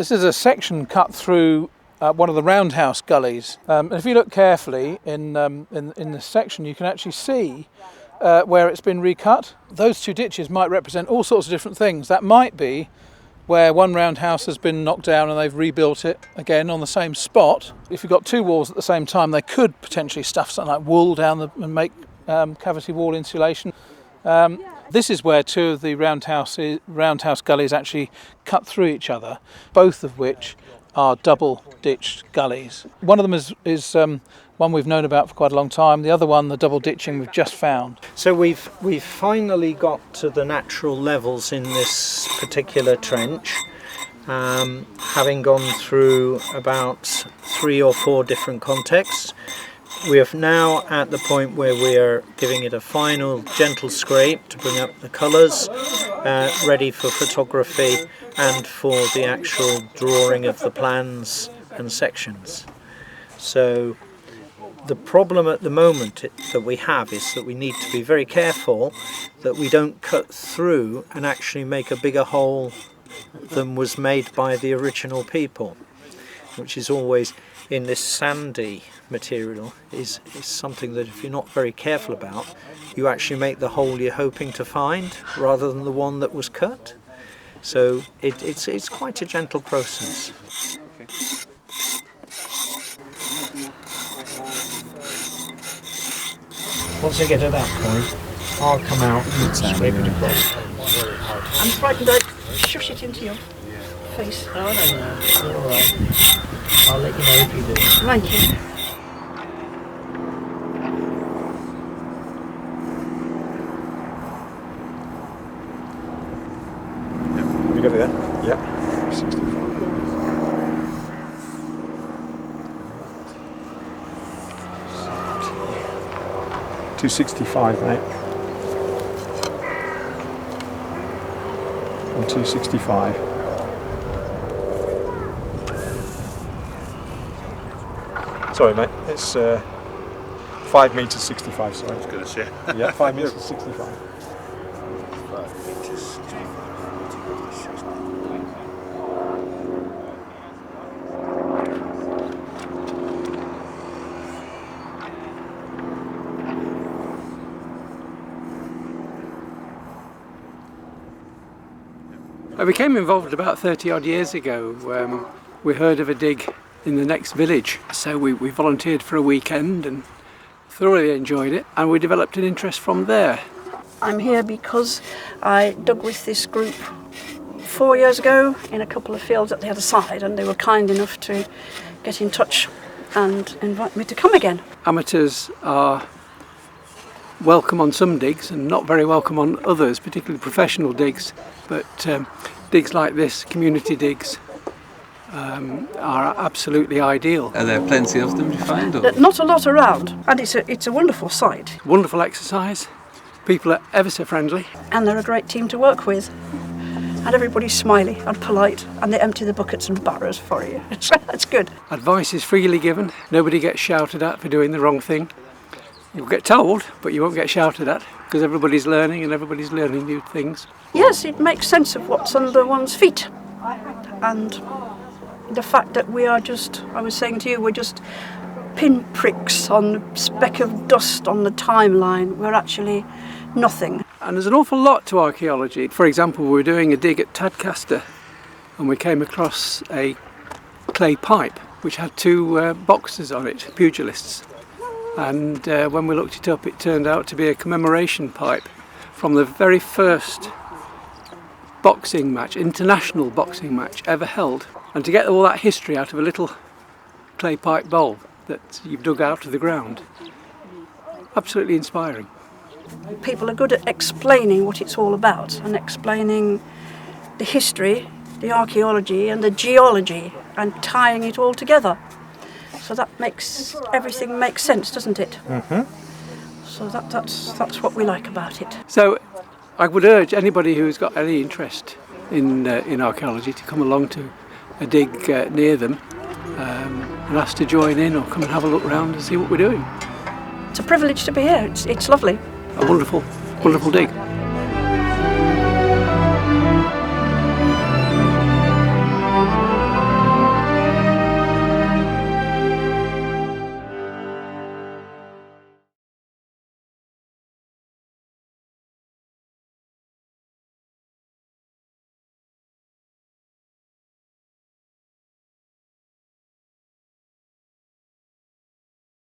This is a section cut through one of the roundhouse gullies. And if you look carefully in this section, you can actually see where it's been recut. Those two ditches might represent all sorts of different things. That might be where one roundhouse has been knocked down and they've rebuilt it again on the same spot. If you've got two walls at the same time, they could potentially stuff something like wool down and make cavity wall insulation. This is where two of the roundhouse gullies actually cut through each other, both of which are double ditched gullies. One of them is one we've known about for quite a long time. The other one, the double ditching, we've just found. So we've finally got to the natural levels in this particular trench, having gone through about 3 or 4 different contexts. We are now at the point where we are giving it a final gentle scrape to bring up the colours, ready for photography and for the actual drawing of the plans and sections. So the problem at the moment that we have is that we need to be very careful that we don't cut through and actually make a bigger hole than was made by the original people, which is always in this sandy material is something that if you're not very careful about, you actually make the hole you're hoping to find rather than the one that was cut. So it's quite a gentle process. Once I get to that point, I'll come out and scrape it across. I'm frightened I'd shush it into your face. No, you're all right. I'll let you know if you do. Thank you. You got it there? Yeah. 65. 265, mate. And 265. Sorry, mate. It's 5 metres 65. Sorry. I was going to say. Yeah, 5 metres 65. 5 metres 65. I became involved about 30 odd years ago. We heard of a dig in the next village, so we volunteered for a weekend and thoroughly enjoyed it, and we developed an interest from there. I'm here because I dug with this group 4 years ago in a couple of fields at the other side, and they were kind enough to get in touch and invite me to come again. Amateurs are welcome on some digs and not very welcome on others, particularly professional digs, but digs like this, community digs, are absolutely ideal. Are there plenty of them, do you find? Or? Not a lot around, and it's a wonderful site. Wonderful exercise, people are ever so friendly. And they're a great team to work with. And everybody's smiley and polite, and they empty the buckets and barrows for you. That's good. Advice is freely given, nobody gets shouted at for doing the wrong thing. You'll get told, but you won't get shouted at, because everybody's learning and everybody's learning new things. Yes, it makes sense of what's under one's feet. And the fact that we are just, I was saying to you, we're just pinpricks on a speck of dust on the timeline. We're actually nothing. And there's an awful lot to archaeology. For example, we were doing a dig at Tadcaster and we came across a clay pipe which had 2 boxes on it, pugilists. And when we looked it up, it turned out to be a commemoration pipe from the very first boxing match, international boxing match ever held. And to get all that history out of a little clay pipe bowl that you've dug out of the ground, absolutely inspiring. People are good at explaining what it's all about and explaining the history, the archaeology and the geology and tying it all together. So that makes everything make sense, doesn't it? Mm-hmm. So that's what we like about it. So I would urge anybody who's got any interest in archaeology to come along to a dig near them and ask to join in or come and have a look round and see what we're doing. It's a privilege to be here. It's lovely. A wonderful, wonderful dig.